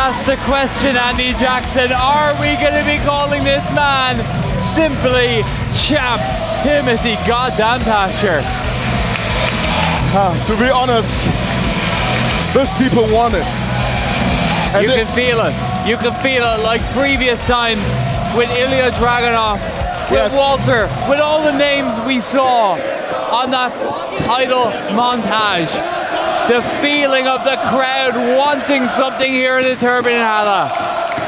ask the question, Andy Jackson, are we going to be calling this man simply Champ Timothy goddamn Thatcher? To be honest, those people want it. And you can feel it. You can feel it like previous times with Ilya Dragunov, with Walter, with all the names we saw on that title montage. The feeling of the crowd wanting something here in the Turbinenhalle.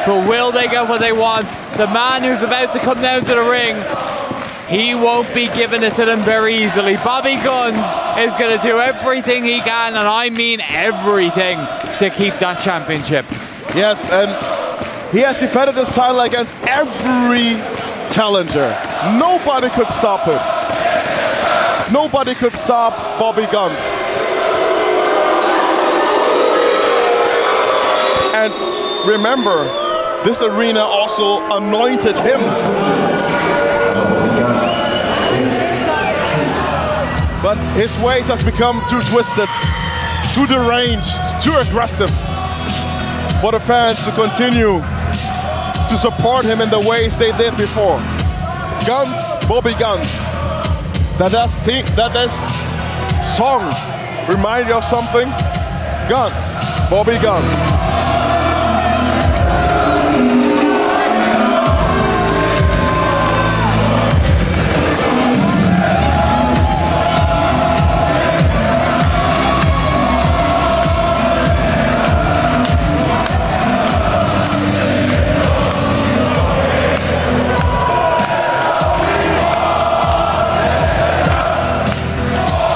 But will they get what they want? The man who's about to come down to the ring, he won't be giving it to them very easily. Bobby Guns is going to do everything he can, and I mean everything, to keep that championship. Yes, and he has defended his title against every challenger. Nobody could stop him. Nobody could stop Bobby Guns. And remember, this arena also anointed him. But his ways has become too twisted, too deranged, too aggressive for the fans to continue to support him in the ways they did before. Guns, Bobby Guns. That song remind you of something? Guns, Bobby Guns.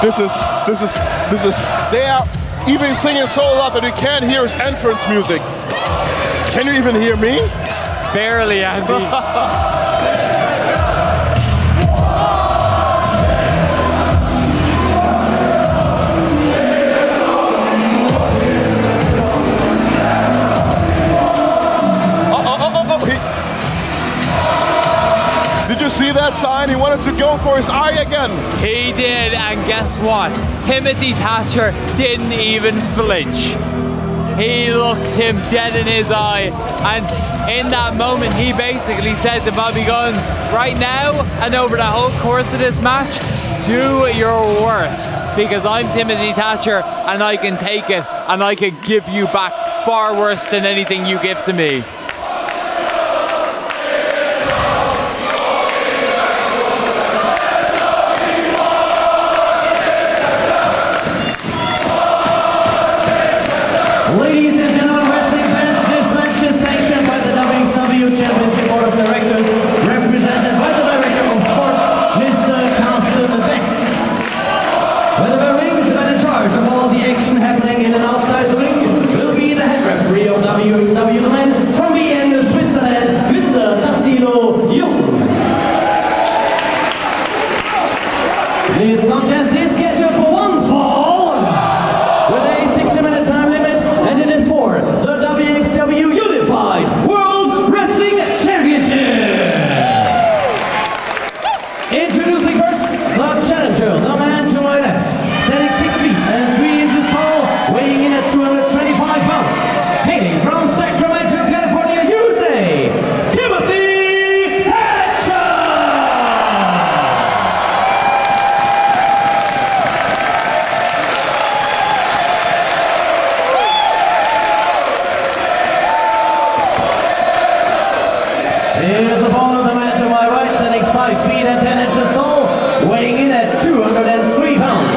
This is, they are even singing so loud that you can't hear his entrance music. Can you even hear me? Barely, Andy. Did you see that sign? He wanted to go for his eye again. He did, and guess what? Timothy Thatcher didn't even flinch. He looked him dead in his eye, and in that moment he basically said to Bobby Guns, right now and over the whole course of this match, do your worst, because I'm Timothy Thatcher and I can take it and I can give you back far worse than anything you give to me. Ladies and gentlemen, wrestling fans, this match is sanctioned by the wXw Championship Board of Directors, represented by the Director of Sports, Mr. Beck. Whether the ring is the man in charge of all the action happening in and outside the ring will be the head referee of wXw, the man from Vienna, Switzerland, Mr. Tassilo Jung. This contest is scheduled for one fall, with a 60-minute time limit, and it is for the wXw Unified World Wrestling Championship. Introducing first, the challenger, the man to my left, standing 6 feet and 3 inches tall, weighing in at 225 pounds, hailing from Sacramento, California, USA, Timothy Thatcher! Here's the opponent, the man to my right, standing 5 feet and 10 inches tall, weighing in at 203 pounds.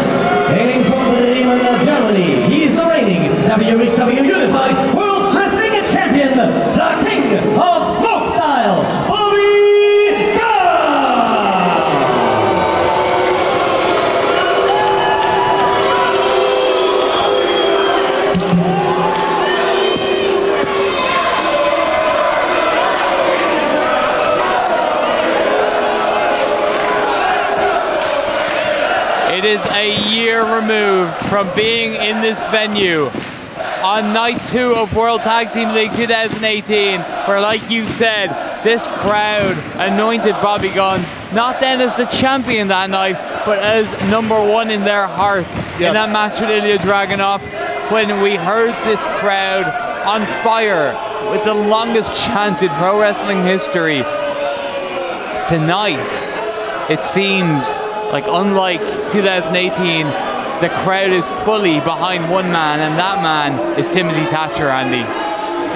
Hailing from Bremen, Germany, he's the reigning wXw Unified World Wrestling Champion, the King of Smoke Style, Bobby Guns! It is a year removed from being in this venue on night 2 of World Tag Team League 2018, where, like you said, this crowd anointed Bobby Guns, not then as the champion that night, but as #1 in their hearts in that match with Ilya Dragunov. When we heard this crowd on fire with the longest chant in pro wrestling history. Tonight, it seems like, unlike 2018, the crowd is fully behind one man, and that man is Timothy Thatcher, Andy.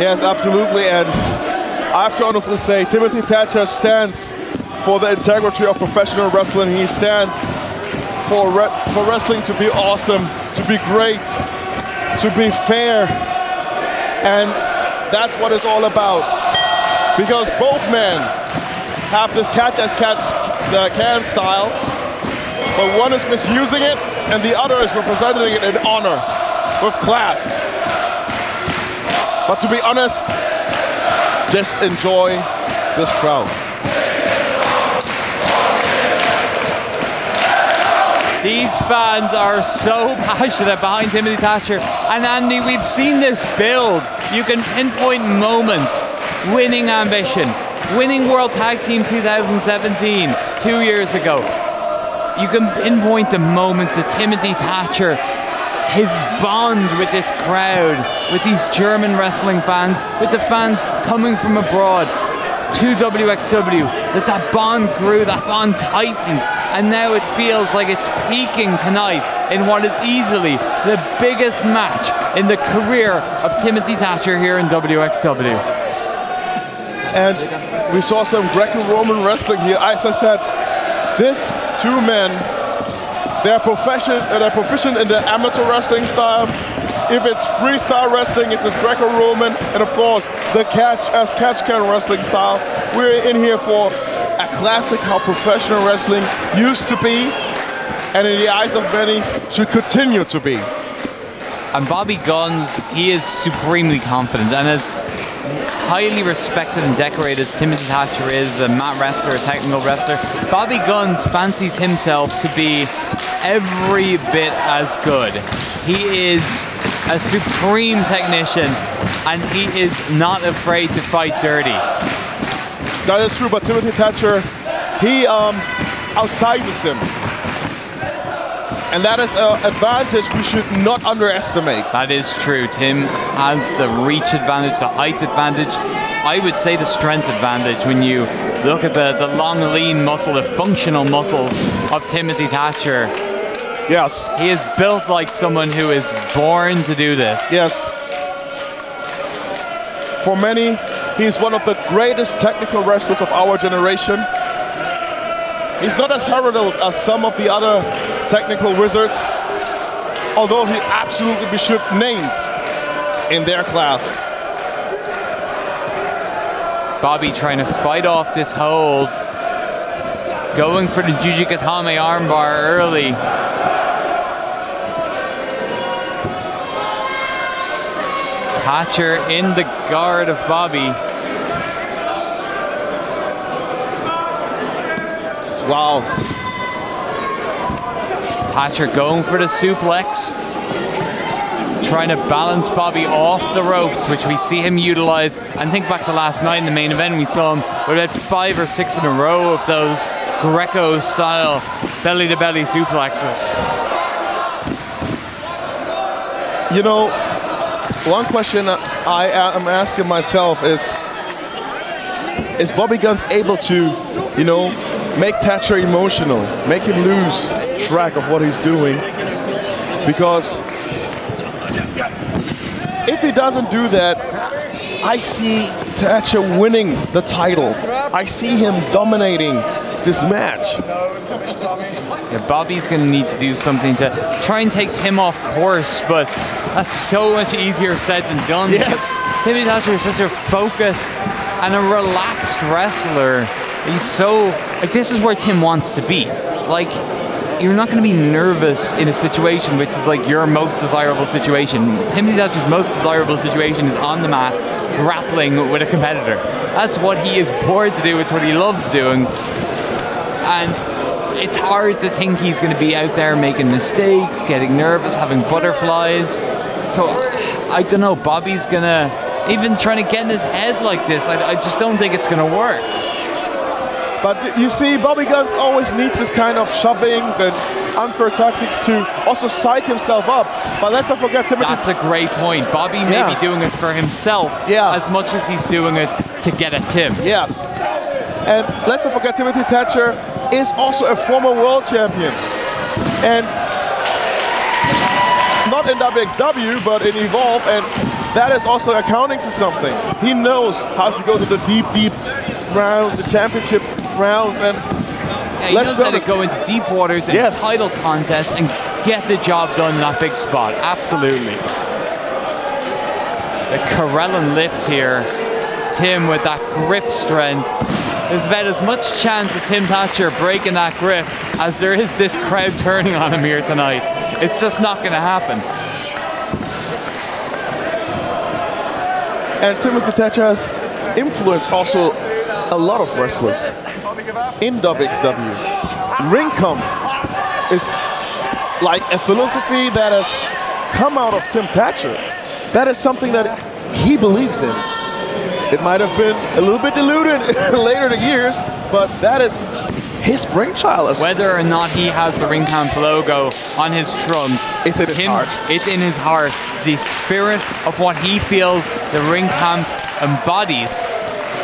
Yes, absolutely, and I have to honestly say, Timothy Thatcher stands for the integrity of professional wrestling. He stands for wrestling to be awesome, to be great, to be fair, and that's what it's all about. Because both men have this catch-as-catch-can style, but one is misusing it, and the other is representing it in honor, with class. But to be honest, just enjoy this crowd. These fans are so passionate behind Timothy Thatcher. And Andy, we've seen this build. You can pinpoint moments. Winning ambition. Winning World Tag Team 2017, 2 years ago. You can pinpoint the moments that Timothy Thatcher, his bond with this crowd, with these German wrestling fans, with the fans coming from abroad to wXw, that bond grew, that bond tightened, and now it feels like it's peaking tonight in what is easily the biggest match in the career of Timothy Thatcher here in wXw. And we saw some Greco-Roman wrestling here. As I said, these two men, they're proficient in the amateur wrestling style. If it's freestyle wrestling, it's a Greco-Roman, and of course, the catch-as-catch-can wrestling style. We're in here for a classic how professional wrestling used to be, and in the eyes of many, should continue to be. And Bobby Guns, he is supremely confident, and as highly respected and decorated as Timothy Thatcher is, a mat wrestler, a technical wrestler, Bobby Guns fancies himself to be every bit as good. He is a supreme technician, and he is not afraid to fight dirty. That is true, but Timothy Thatcher, he outsizes him. And that is an advantage we should not underestimate. That is true. Tim has the reach advantage, the height advantage, I would say the strength advantage when you look at the long, lean muscle, the functional muscles of Timothy Thatcher. Yes. He is built like someone who is born to do this. Yes. For many, he's one of the greatest technical wrestlers of our generation. He's not as heralded as some of the other technical wizards, although he absolutely should be named in their class. Bobby trying to fight off this hold, going for the Jujikatame armbar early. Thatcher in the guard of Bobby. Wow. Thatcher going for the suplex. Trying to balance Bobby off the ropes, which we see him utilize. And think back to last night in the main event, we saw him with about 5 or 6 in a row of those Greco-style belly-to-belly suplexes. You know, one question I am asking myself is Bobby Guns able to, you know, make Thatcher emotional, make him lose track of what he's doing? Because if he doesn't do that, I see Thatcher winning the title. I see him dominating this match. Yeah, Bobby's going to need to do something to try and take Tim off course, but that's so much easier said than done. Yes. Timothy Thatcher is such a focused and a relaxed wrestler. He's so, like, this is where Tim wants to be. Like, you're not going to be nervous in a situation which is like your most desirable situation. Timothy Thatcher's most desirable situation is on the mat, grappling with a competitor. That's what he is bored to do. It's what he loves doing. And it's hard to think he's going to be out there making mistakes, getting nervous, having butterflies. So, I don't know, Bobby's going to, even trying to get in his head like this, I just don't think it's going to work. But you see, Bobby Guns always needs this kind of shovings and unfair tactics to also psych himself up. But let's not forget Timothy. That's a great point. Bobby may be doing it for himself as much as he's doing it to get at Tim. Yes. And let's not forget Timothy Thatcher is also a former world champion. And not in wXw, but in Evolve, and that is also accounting to something. He knows how to go to the deep rounds, the championship rounds, and he knows how to go into deep waters and title contests and get the job done in that big spot. Absolutely. The Karelen lift here. Tim with that grip strength. There's about as much chance of Tim Thatcher breaking that grip as there is this crowd turning on him here tonight. It's just not going to happen. And Timothy Thatcher has influenced also a lot of wrestlers in wXw. Ring Kampf is like a philosophy that has come out of Tim Thatcher. That is something that he believes in. It might have been a little bit diluted later in the years, but that is his brainchild. Whether or not he has the Ring Kampf logo on his trunks, it's in his heart. It's in his heart. The spirit of what he feels the Ring Kampf embodies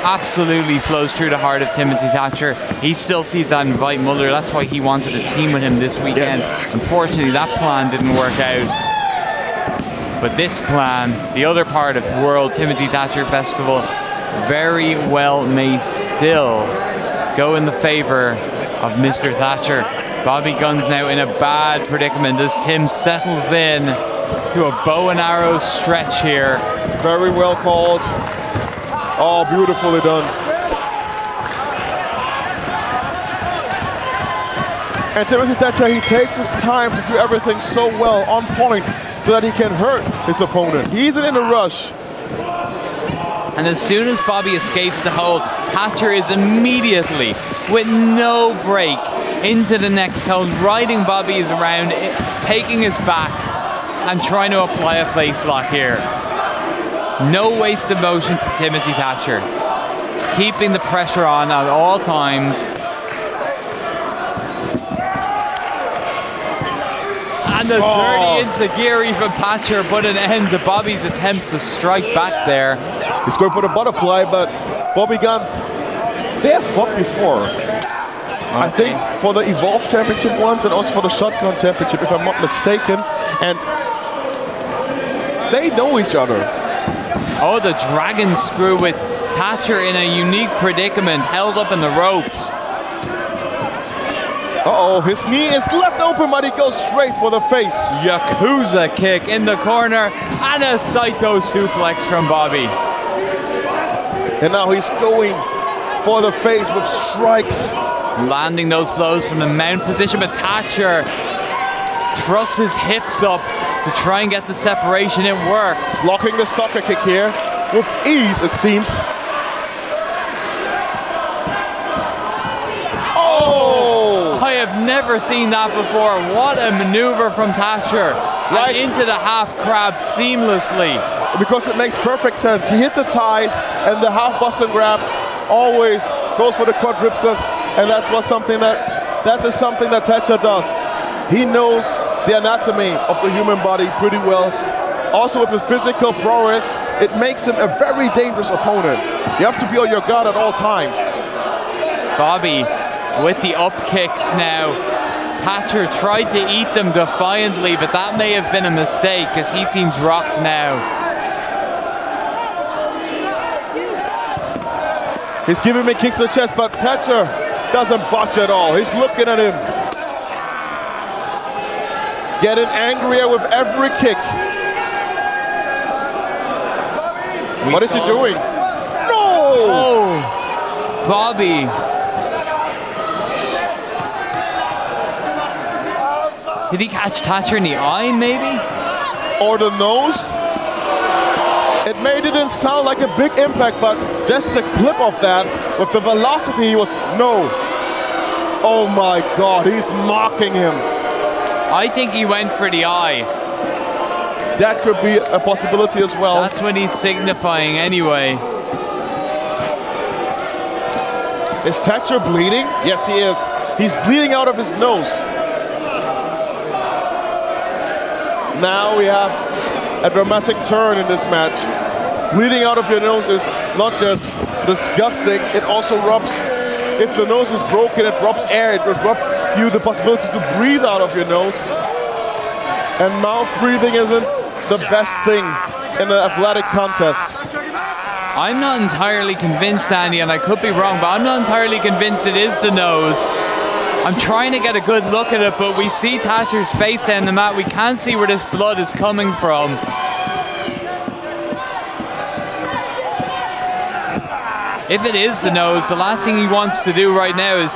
absolutely flows through the heart of Timothy Thatcher. He still sees that in Veit Muller. That's why he wanted to team with him this weekend. Yes. Unfortunately, that plan didn't work out. But this plan, the other part of World Timothy Thatcher Festival, very well may still go in the favor of Mr. Thatcher. Bobby Guns now in a bad predicament as Tim settles in to a bow and arrow stretch here. Very well called. Oh, beautifully done. And Timothy Thatcher, he takes his time to do everything so well, on point, so that he can hurt his opponent. He isn't in a rush. And as soon as Bobby escapes the hold, Thatcher is immediately, with no break, into the next hold, riding Bobby around, taking his back, and trying to apply a face lock here. No wasted motion from Timothy Thatcher. Keeping the pressure on at all times. And the dirty enziguri from Thatcher put an end to Bobby's attempts to strike back there. He's going for the butterfly, but Bobby Guns, they have fought before. I think for the Evolve Championship once and also for the Shotgun Championship, if I'm not mistaken. And they know each other. Oh, the dragon screw with Thatcher in a unique predicament, held up in the ropes. Uh-oh, his knee is left open, but he goes straight for the face. Yakuza kick in the corner, and a Saito suplex from Bobby. And now he's going for the face with strikes. Landing those blows from the mount position, but Thatcher thrusts his hips up to try and get the separation. It worked. Blocking the soccer kick here with ease, it seems. I have never seen that before. What a maneuver from Thatcher. Right into the half crab seamlessly. Because it makes perfect sense. He hit the ties and the half Boston grab always goes for the quadriceps, and that is something that Thatcher does. He knows the anatomy of the human body pretty well. Also with his physical prowess, it makes him a very dangerous opponent. You have to be on your guard at all times. Bobby with the up kicks now. Thatcher tried to eat them defiantly, but that may have been a mistake because he seems rocked now. He's giving me kicks to the chest, but Thatcher doesn't budge at all. He's looking at him. Getting angrier with every kick. What is he doing? No! Oh, Bobby. Did he catch Thatcher in the eye, maybe? Or the nose? It didn't sound like a big impact, but just the clip of that, with the velocity, he was, no. Oh my God, he's mocking him. I think he went for the eye. That could be a possibility as well. That's what he's signifying anyway. Is Thatcher bleeding? Yes, he is. He's bleeding out of his nose. Now we have a dramatic turn in this match. Bleeding out of your nose is not just disgusting, it also robs, if the nose is broken, it robs air, it robs you the possibility to breathe out of your nose. And mouth breathing isn't the best thing in an athletic contest. I'm not entirely convinced, Andy, and I could be wrong, but I'm not entirely convinced it is the nose. I'm trying to get a good look at it, but we see Thatcher's face down the mat. We can't see where this blood is coming from. If it is the nose, the last thing he wants to do right now is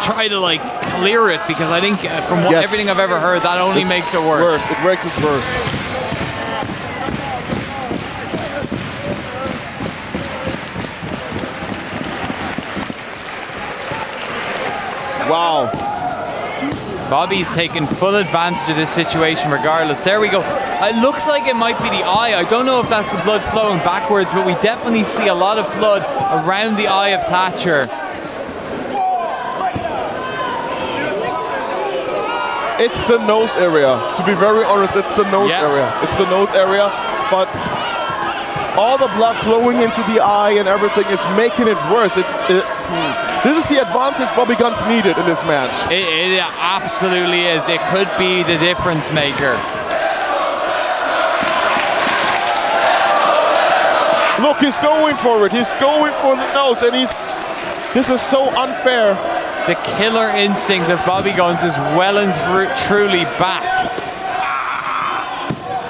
try to like clear it, because I think from everything I've ever heard, that only makes it worse. It makes it worse. Wow. Bobby's taking full advantage of this situation regardless. There we go. It looks like it might be the eye. I don't know if that's the blood flowing backwards, but we definitely see a lot of blood around the eye of Thatcher. It's the nose area. To be very honest, it's the nose area. It's the nose area, but all the blood flowing into the eye and everything is making it worse. This is the advantage Bobby Guns needed in this match. It absolutely is. It could be the difference maker. Look, he's going for it. He's going for the nose, and this is so unfair. The killer instinct of Bobby Guns is well and truly back.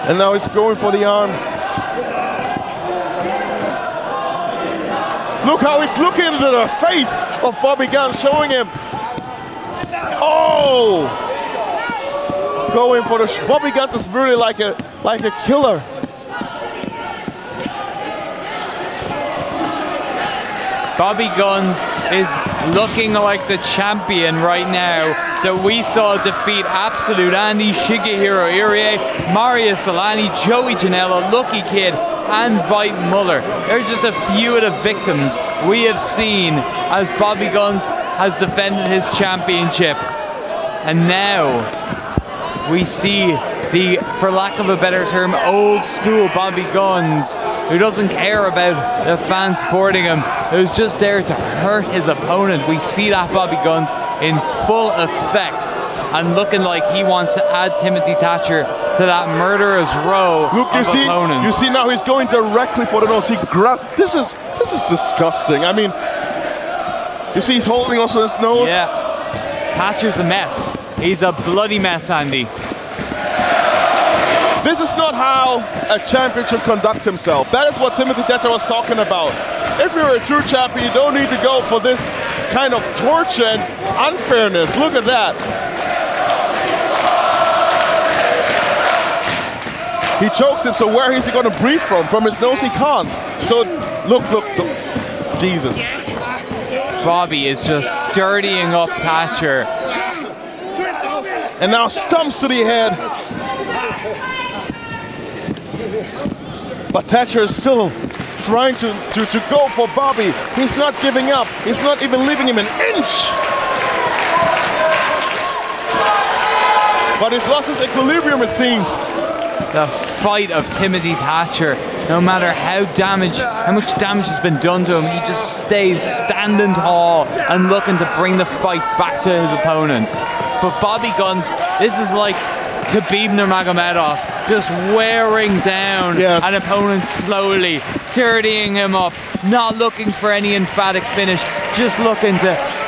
And now he's going for the arm. Look how he's looking into the face of Bobby Guns, showing him. Oh! Going for the Bobby Guns is really like a killer. Bobby Guns is looking like the champion right now that we saw defeat Absolute Andy, Shigehiro Irie, Mario Solani, Joey Janela, Lucky Kid, and Veit Muller. They're just a few of the victims we have seen as Bobby Guns has defended his championship. And now we see the, for lack of a better term, old school Bobby Guns, who doesn't care about the fans supporting him, who's just there to hurt his opponent. We see that Bobby Guns in full effect and looking like he wants to add Timothy Thatcher to that murderer's row of opponents. You see now he's going directly for the nose. He grabbed. This is disgusting. I mean, you see he's holding also his nose. Yeah, Thatcher's a mess. He's a bloody mess, Andy. This is not how a champion should conduct himself. That is what Timothy Thatcher was talking about. If you're a true champion, you don't need to go for this kind of torture and unfairness. Look at that. He chokes him, so where is he going to breathe from? From his nose he can't. So look. Jesus. Bobby is just dirtying up Thatcher. And now stumps to the head. But Thatcher is still trying to go for Bobby. He's not giving up. He's not even leaving him an inch. But he's lost his equilibrium, it seems. The fight of Timothy Thatcher, no matter how much damage has been done to him, he just stays standing tall and looking to bring the fight back to his opponent. But Bobby Guns, this is like Khabib Nurmagomedov, just wearing down an opponent slowly, dirtying him up, not looking for any emphatic finish, just looking to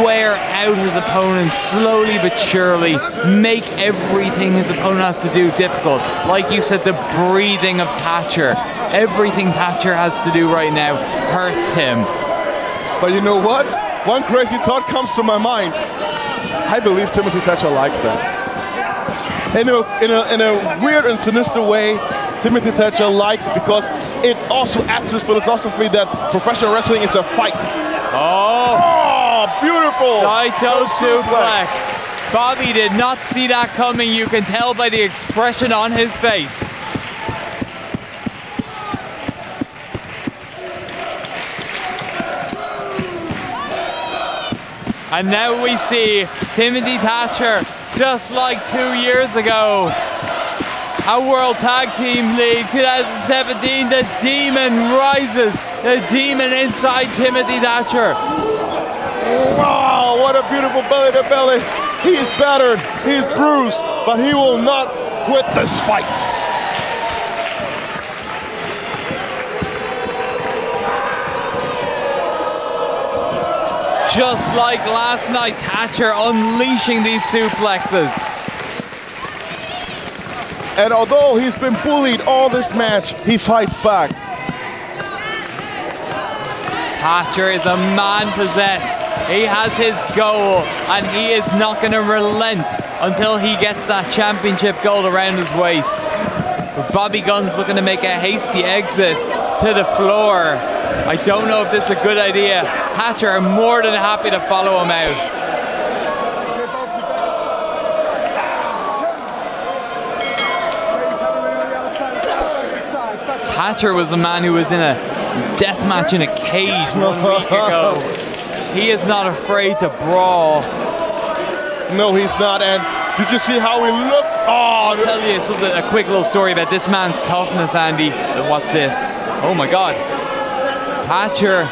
wear out his opponent slowly but surely, make everything his opponent has to do difficult. Like you said, the breathing of Thatcher, everything Thatcher has to do right now hurts him. But you know what? One crazy thought comes to my mind. I believe Timothy Thatcher likes that. In a weird and sinister way, Timothy Thatcher likes it because it also adds to his philosophy that professional wrestling is a fight. Oh, beautiful! Saito suplex. Bobby did not see that coming. You can tell by the expression on his face. And now we see Timothy Thatcher, just like 2 years ago, a World Tag Team League 2017, the demon rises, the demon inside Timothy Thatcher. Wow, what a beautiful belly to belly. He's battered, he's bruised, but he will not quit this fight. Just like last night, Thatcher unleashing these suplexes. And although he's been bullied all this match, he fights back. Thatcher is a man possessed. He has his goal and he is not going to relent until he gets that championship gold around his waist. But Bobby Gunn's looking to make a hasty exit to the floor. I don't know if this is a good idea. Thatcher are more than happy to follow him out. Thatcher was a man who was in a death match in a cage 1 week ago. He is not afraid to brawl. No, he's not. And did you see how he looked? Oh, I'll tell you something, a quick little story about this man's toughness, Andy. What's this? Oh my God. Thatcher,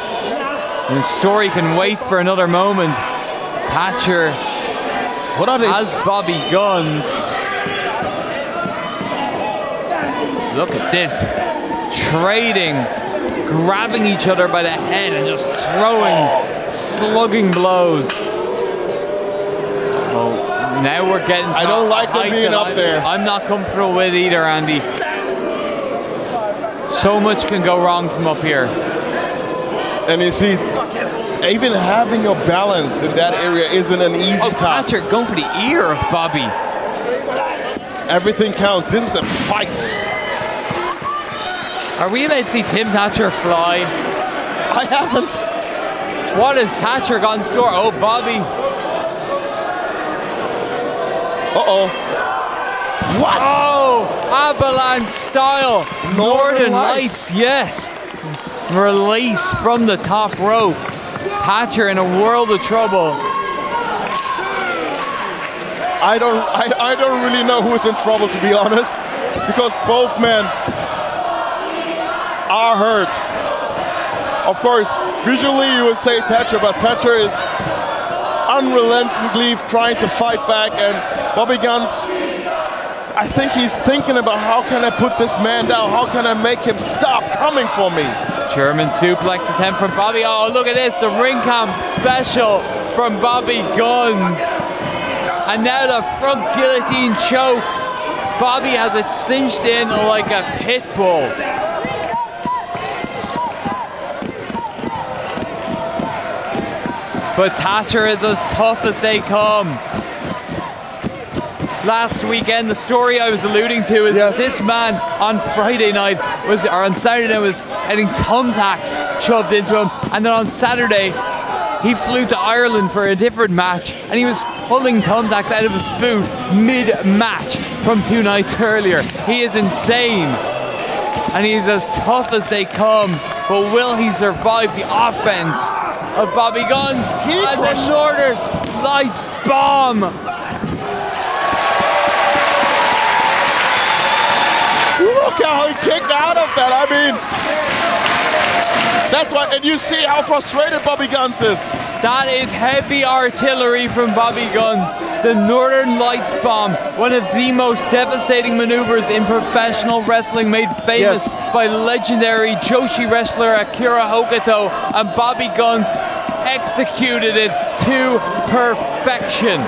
the story can wait for another moment. Thatcher has Bobby Guns. Look at this. Trading, grabbing each other by the head and just throwing slugging blows. Oh, now we're getting... I don't like them being up there. I'm not comfortable with either, Andy. So much can go wrong from up here. And you see, even having a balance in that area isn't an easy task. Thatcher going for the ear of Bobby. Everything counts. This is a fight. Are we about to see Tim Thatcher fly? I haven't. What has Thatcher got in store? Oh, Bobby. Uh-oh. What? Oh, avalanche style. Northern Lights, yes. Release from the top rope. Thatcher in a world of trouble. I don't really know who's in trouble, to be honest, because both men are hurt. Of course, visually you would say Thatcher, but Thatcher is unrelentingly trying to fight back, and Bobby Guns, I think he's thinking about how can I put this man down, how can I make him stop coming for me. German suplex attempt from Bobby. Oh, look at this, the ring camp special from Bobby Guns. And now the front guillotine choke. Bobby has it cinched in like a pit bull. But Thatcher is as tough as they come. Last weekend, the story I was alluding to is this man on Friday night or on Saturday was getting thumbtacks shoved into him, and then on Saturday he flew to Ireland for a different match and he was pulling thumbtacks out of his boot mid-match from 2 nights earlier. He is insane and he's as tough as they come, but will he survive the offense of Bobby Guns and the Northern Lights bomb? Look how he kicked out of that. I mean, that's why, and you see how frustrated Bobby Guns is. That is heavy artillery from Bobby Guns. The Northern Lights bomb, one of the most devastating maneuvers in professional wrestling, made famous by legendary Joshi wrestler Akira Hokuto, and Bobby Guns executed it to perfection.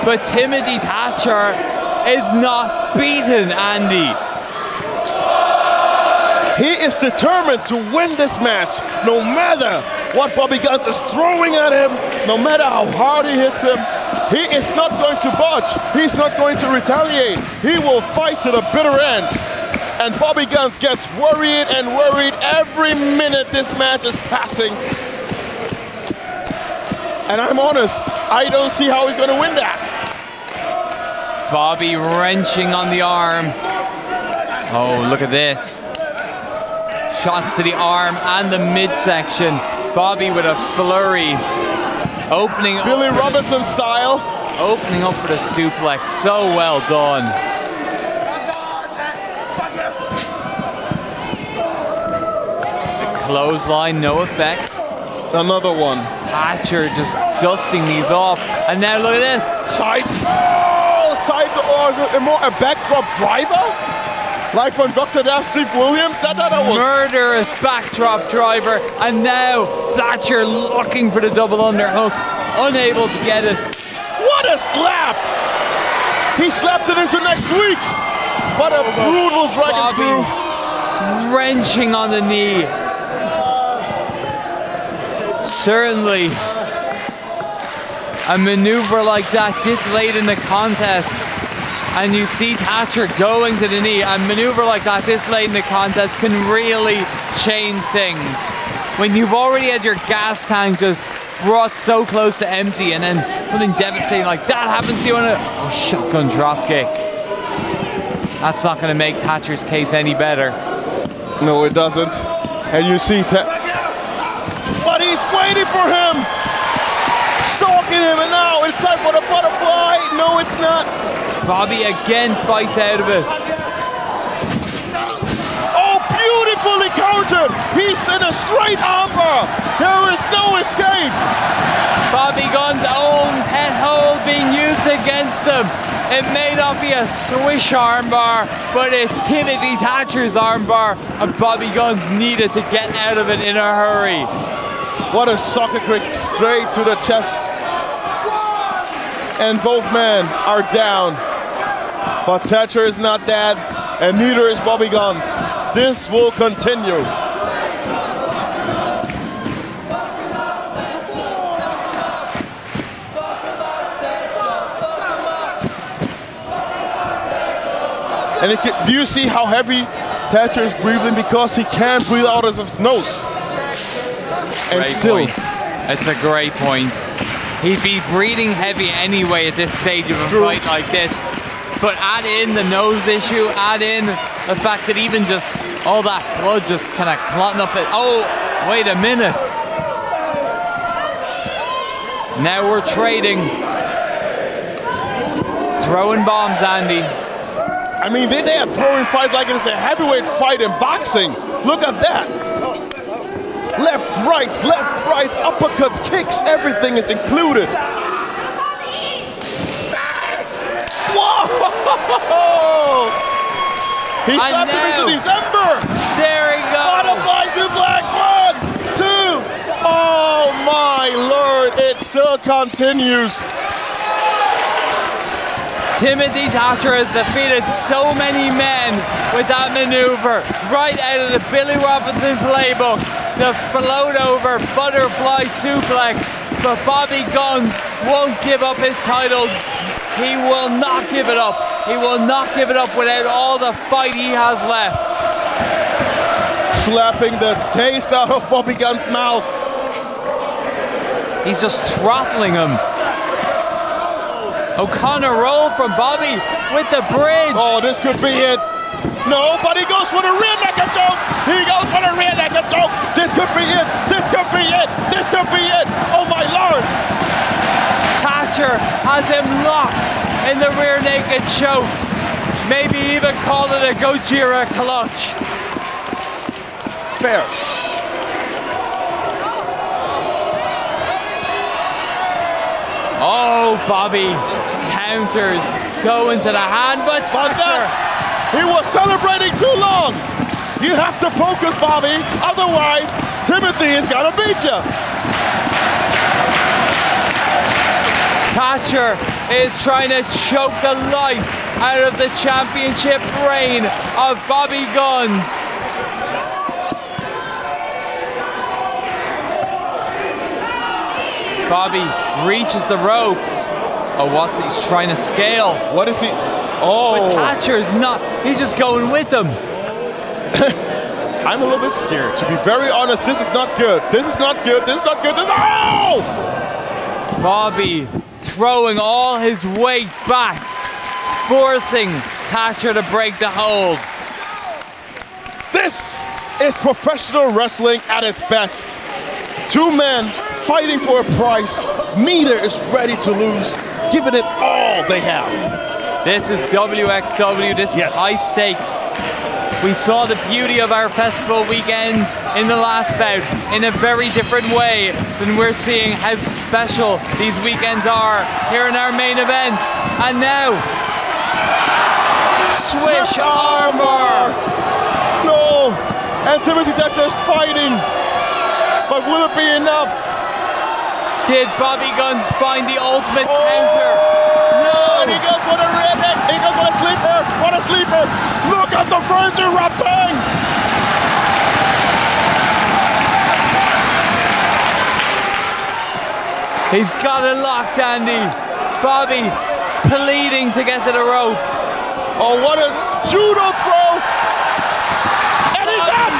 But Timothy Thatcher is not beaten, Andy. He is determined to win this match, no matter what Bobby Guns is throwing at him, no matter how hard he hits him. He is not going to budge. He's not going to retaliate. He will fight to the bitter end. And Bobby Guns gets worried and worried every minute this match is passing. And I'm honest, I don't see how he's going to win that. Bobby wrenching on the arm. Oh, look at this. Shots to the arm and the midsection. Bobby with a flurry. Opening Billy up Robinson style. Opening up for the suplex. So well done. The clothesline, no effect. Another one. Thatcher just dusting these off. And now look at this. Side. Oh, side. Or is it more a backdrop driver? Like from Dr. Daft Steve Williams? That was murderous backdrop driver. And now Thatcher looking for the double underhook. Unable to get it. What a slap! He slapped it into next week. What a brutal dragon screw. Wrenching on the knee. Certainly a maneuver like that this late in the contest, and you see Thatcher going to the knee, a maneuver like that this late in the contest can really change things. When you've already had your gas tank just brought so close to empty, and then something devastating like that happens to you on a shotgun drop kick. That's not going to make Thatcher's case any better. No, it doesn't. And you see but he's waiting for him, stalking him, and now it's time for the butterfly. No, it's not. Bobby again fights out of it. Oh, beautifully countered. He's in a straight armbar. There is no escape. Bobby Gunn's own pet hole being used against him. It may not be a swish armbar, but it's Timothy Thatcher's armbar, and Bobby Gunn's needed to get out of it in a hurry. What a soccer kick straight to the chest. And both men are down. But Thatcher is not dead, and neither is Bobby Guns. This will continue. And do you see how heavy Thatcher is breathing? Because he can't breathe out of his nose. And great still. point. It's a great point. He'd be breathing heavy anyway at this stage of a fight like this. But add in the nose issue, add in the fact that even just all that blood just kind of clotting up it. Oh, wait a minute. Now we're trading. Throwing bombs, Andy. I mean, they are throwing fights like it's a heavyweight fight in boxing. Look at that. Left, right, uppercuts, kicks, everything is included. Whoa! He slapped him into December. There he goes. Butterfly suplex, 1, 2. Oh my Lord, it still continues. Timothy Thatcher has defeated so many men with that maneuver, right out of the Billy Robinson playbook. The float over butterfly suplex, but Bobby Guns won't give up his title. He will not give it up. He will not give it up without all the fight he has left. Slapping the taste out of Bobby Guns' mouth. He's just throttling him. O'Connor roll from Bobby with the bridge. Oh, this could be it. No, but he goes for the rear naked choke. He goes for the rear naked choke. This could be it. This could be it. This could be it. Oh my Lord. Thatcher has him locked in the rear naked choke. Maybe even call it a Gojira clutch. Fair. Oh, Bobby counters, go into the hand, but Thatcher. He was celebrating too long. You have to focus, Bobby. Otherwise, Timothy is gonna beat you. Thatcher is trying to choke the life out of the championship reign of Bobby Guns. Bobby reaches the ropes. Oh, what? He's trying to scale. What is he? Oh. But Thatcher's not. He's just going with them. I'm a little bit scared. To be very honest, this is not good. This is not good. This is not good. This is... Oh! Bobby throwing all his weight back, forcing Thatcher to break the hold. This is professional wrestling at its best. Two men fighting for a prize. Neither is ready to lose, giving it all they have. This is wXw, this is high stakes. We saw the beauty of our festival weekends in the last bout in a very different way than we're seeing how special these weekends are here in our main event. And now, Swish armor! No! And Timothy Thatcher is fighting, but will it be enough? Did Bobby Guns find the ultimate counter? No! And he goes for the redneck, he goes for the sleeper, what a sleeper! Look at the frenzy erupting! He's got it locked, Andy. Bobby pleading to get to the ropes. Oh, what a judo throw! And he's out!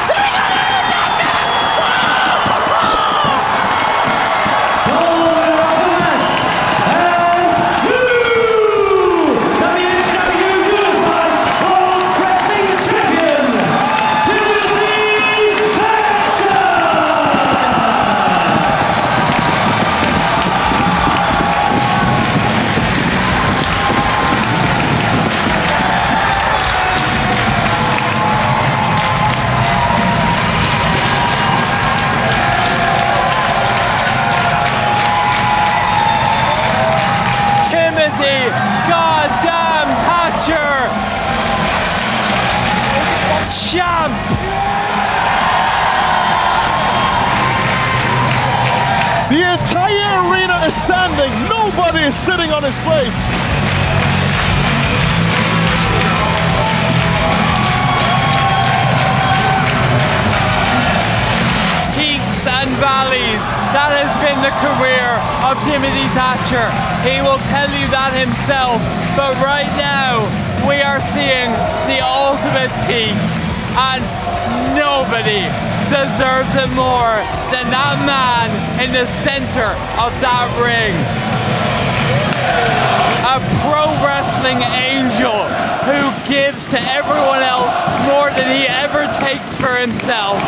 Goddamn Thatcher! Champ! The entire arena is standing. Nobody is sitting on his place. Peaks and valleys. That has been the career of Timothy Thatcher. He will tell you that himself. But right now, we are seeing the ultimate peak. And nobody deserves it more than that man in the center of that ring. A pro wrestling angel who gives to everyone else more than he ever takes for himself.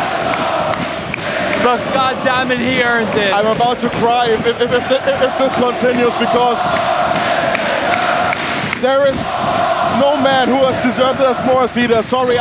But God damn it, he earned this. I'm about to cry if this continues, because there is no man who has deserved this more as he does. Sorry.